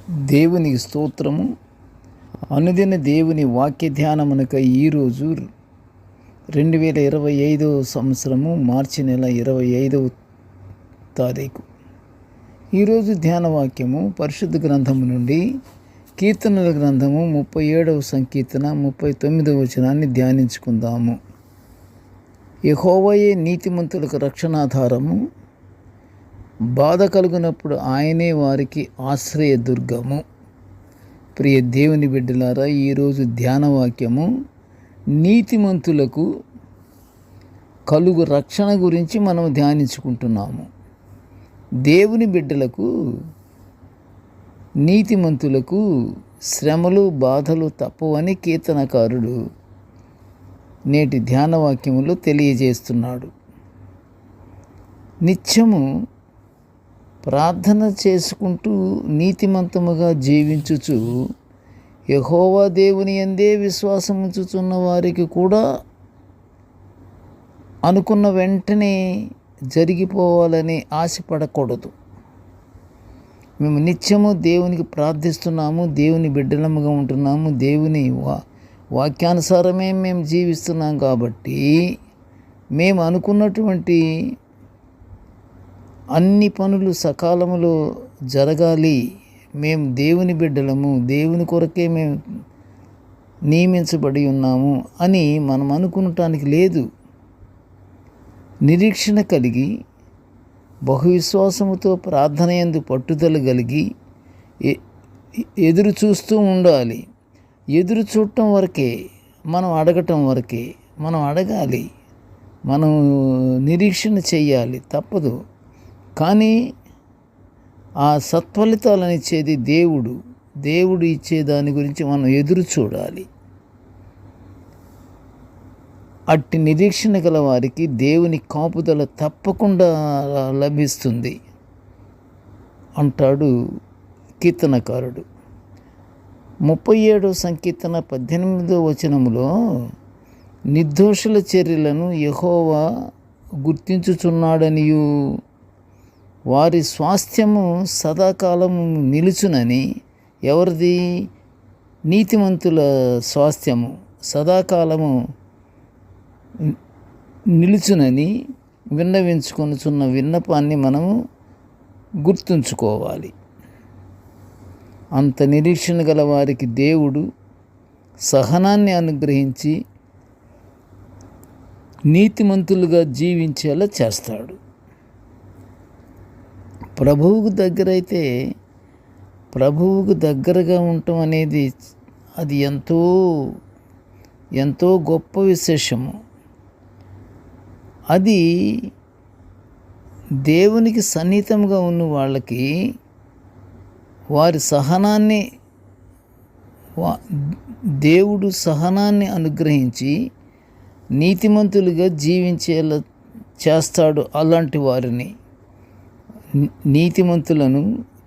దేవునికి స్తోత్రము. అనుదిన దేవుని వాక్య ధ్యానమునక ఈరోజు 2025 సంవత్సరము మార్చి నెల 25వ తారీఖు. ఈరోజు ధ్యాన వాక్యము పరిశుద్ధ గ్రంథము నుండి కీర్తనల గ్రంథము 37వ సంకీర్తన 39వ వచనాన్ని ధ్యానించుకుందాము. యెహోవాయే నీతిమంతులకు రక్షణాధారము, బాధ కలుగునప్పుడు ఆయనే వారికి ఆశ్రయ దుర్గము. ప్రియ దేవుని బిడ్డలారా, ఈరోజు ధ్యానవాక్యము నీతిమంతులకు కలుగు రక్షణ గురించి మనం ధ్యానించుకుంటున్నాము. దేవుని బిడ్డలకు, నీతిమంతులకు శ్రమలు బాధలు తప్పవని కీర్తనకారుడు నేటి ధ్యానవాక్యములో తెలియజేస్తున్నాడు. నిత్యము ప్రార్థన చేసుకుంటూ నీతిమంతముగా జీవించుచు యెహోవా దేవుని యందే విశ్వాసముంచుచున్న వారికి కూడా అనుకున్న వెంటనే జరిగిపోవాలని ఆశపడకూడదు. మేము నిత్యము దేవునికి ప్రార్థిస్తున్నాము, దేవుని బిడ్డలముగా ఉంటున్నాము, దేవుని వాక్యానుసారమే మేము జీవిస్తున్నాం. కాబట్టి మేము అనుకున్నటువంటి అన్ని పనులు సకాలములో జరగాలి, మేము దేవుని బిడ్డలము, దేవుని కొరకే మేము నియమించబడి ఉన్నాము అని మనం అనుకునటానికి లేదు. నిరీక్షణ కలిగి బహువిశ్వాసముతో ప్రార్థన యందు పట్టుదల కలిగి ఎదురు చూస్తూ ఉండాలి. ఎదురు చూడటం వరకే, మనం అడగటం వరకే. మనం అడగాలి, మనం నిరీక్షణ చెయ్యాలి, తప్పదు. కానీ ఆ సత్ఫలితాలను ఇచ్చేది దేవుడు ఇచ్చే దాని గురించి మనం ఎదురు చూడాలి. అట్టి నిరీక్షణ గల వారికి దేవుని కాపుదల తప్పకుండా లభిస్తుంది అంటాడు కీర్తనకారుడు. 37వ సంకీర్తన 18వ వచనములో నిర్దోషుల చర్యలను యెహోవా గుర్తించుచున్నాడనియు వారి స్వాస్థ్యము సదాకాలము నిలుచునని, ఎవరిది? నీతిమంతుల స్వాస్థ్యము సదాకాలము నిలుచునని విన్నవించుకొనుచున్న విన్నపాన్ని మనము గుర్తుంచుకోవాలి. అంత నిరీక్షణ గల వారికి దేవుడు సహనాన్ని అనుగ్రహించి నీతిమంతులుగా జీవించేలా చేస్తాడు. ప్రభువుకు దగ్గరగా ఉండటం అనేది అది ఎంతో గొప్ప విశేషము. అది దేవునికి సన్నిహితంగా ఉన్న వాళ్ళకి వారి సహనాన్ని దేవుడు సహనాన్ని అనుగ్రహించి నీతిమంతులుగా జీవించేలా చేస్తాడు. అలాంటి వారిని, నీతిమంతులను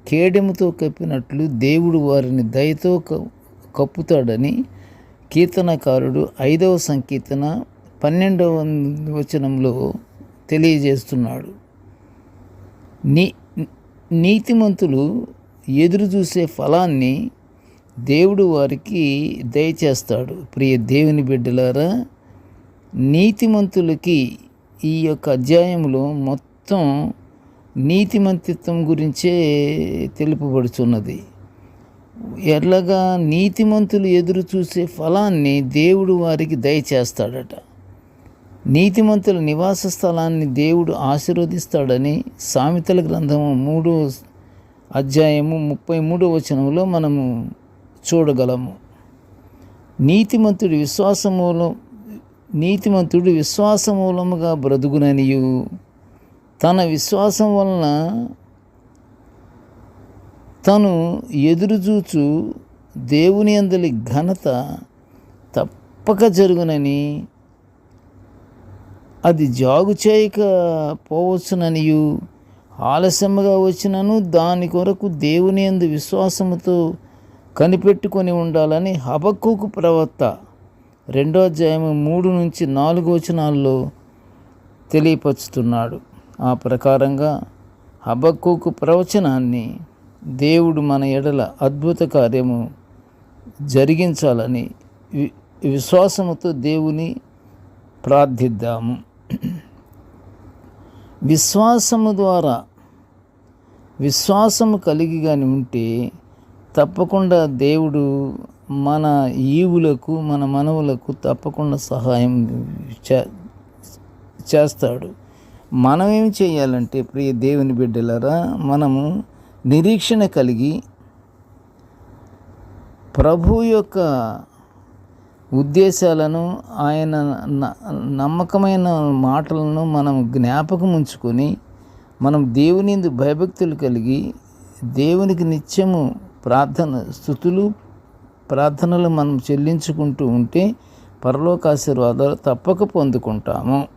కేడెముతో కప్పినట్లు దేవుడు వారిని దయతో కప్పుతాడని కీర్తనకారుడు 5వ సంకీర్తన 12వ వచనంలో తెలియజేస్తున్నాడు. నీతిమంతులు ఎదురు చూసే ఫలాన్ని దేవుడు వారికి దయచేస్తాడు. ప్రియ దేవుని బిడ్డలారా, నీతిమంతులకి ఈ యొక్క అధ్యాయంలో మొత్తం నీతిమంతిత్వం గురించే తెలుపబడుచున్నది. ఎలాగా నీతిమంతులు ఎదురు చూసే ఫలాన్ని దేవుడు వారికి దయచేస్తాడట. నీతిమంతుల నివాస స్థలాన్ని దేవుడు ఆశీర్వదిస్తాడని సామెతల గ్రంథము 3వ అధ్యాయము 33వ వచనంలో మనము చూడగలము. నీతిమంతుడు విశ్వాసమూలముగా బ్రతుకుననియు, తన విశ్వాసం వలన తను ఎదురుచూచు దేవుని యందలి ఘనత తప్పక జరుగునని, అది జాగు చేయక పోవచ్చుననియు, ఆలస్యముగా వచ్చినను దాని కొరకు దేవుని యందు విశ్వాసముతో కనిపెట్టుకొని ఉండాలని హబక్కూకు ప్రవక్త 2వ అధ్యాయము 3 నుంచి 4 వచనాల్లో తెలియపరుస్తున్నాడు. ఆ ప్రకారంగా హబక్కూకు ప్రవచనాన్ని దేవుడు మన ఎడల అద్భుత కార్యము జరిగించాలని విశ్వాసముతో దేవుని ప్రార్థిద్దాము. విశ్వాసము కలిగి కానీ ఉంటే తప్పకుండా దేవుడు మన ఈవులకు మన మనవులకు తప్పకుండా సహాయం చేస్తాడు. మనం ఏం చేయాలంటే ప్రియ దేవుని బిడ్డలారా, మనము నిరీక్షణ కలిగి ప్రభు యొక్క ఉద్దేశాలను, ఆయన నమ్మకమైన మాటలను మనం జ్ఞాపకం ఉంచుకొని మనం దేవుని యందు భయభక్తులు కలిగి దేవునికి నిత్యము స్తుతులు ప్రార్థనలు మనం చెల్లించుకుంటూ ఉంటే పరలోక ఆశీర్వాదాలు తప్పక పొందుకుంటాము.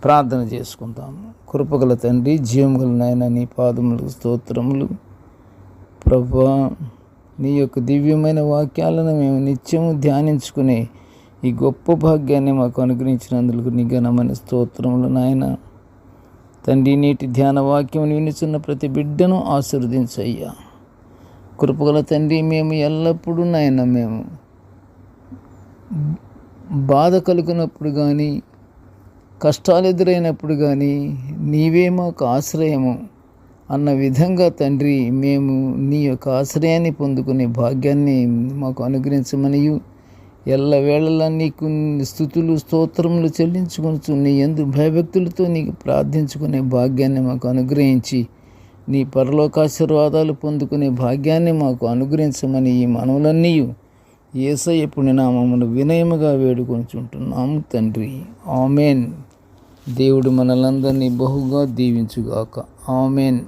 ప్రార్థన చేసుకుంటాము. కృపగల తండ్రి, జీవముగల నాయన, నీ పాదములకు స్తోత్రములు. ప్రభువా, నీ యొక్క దివ్యమైన వాక్యాలను మేము నిత్యము ధ్యానించుకునే ఈ గొప్ప భాగ్యాన్ని మాకు అనుగ్రహించినందుకు నీ ఘనమైన స్తోత్రములు నాయన. తండ్రి, నేటి ధ్యాన వాక్యం వినుచున్న ప్రతి బిడ్డను ఆశీర్వదించయ్యా. కృపగల తండ్రి, మేము ఎల్లప్పుడూ నాయన మేము బాధ కలిగినప్పుడు కానీ, కష్టాలు ఎదురైనప్పుడు కానీ నీవే మాకు ఆశ్రయము అన్న విధంగా తండ్రి, మేము నీ యొక్క ఆశ్రయాన్ని పొందుకునే భాగ్యాన్ని మాకు అనుగ్రహించమనియు, ఎల్లవేళలా నీకు స్తుతులు స్తోత్రములు చెల్లించుకొనుచు నీ యందు భయభక్తులతో నీకు ప్రార్థించుకునే భాగ్యాన్ని మాకు అనుగ్రహించి నీ పరలోకాశీర్వాదాలు పొందుకునే భాగ్యాన్ని మాకు అనుగ్రహించమని ఈ మనవులన్నీ యేసయ్య పుణ్యనామమును వినయముగా వేడుకొనుచుంటున్నాము తండ్రి. ఆమెన్. దేవుడు మనలందరినీ బహుగా దీవించుగాక. ఆమెన్.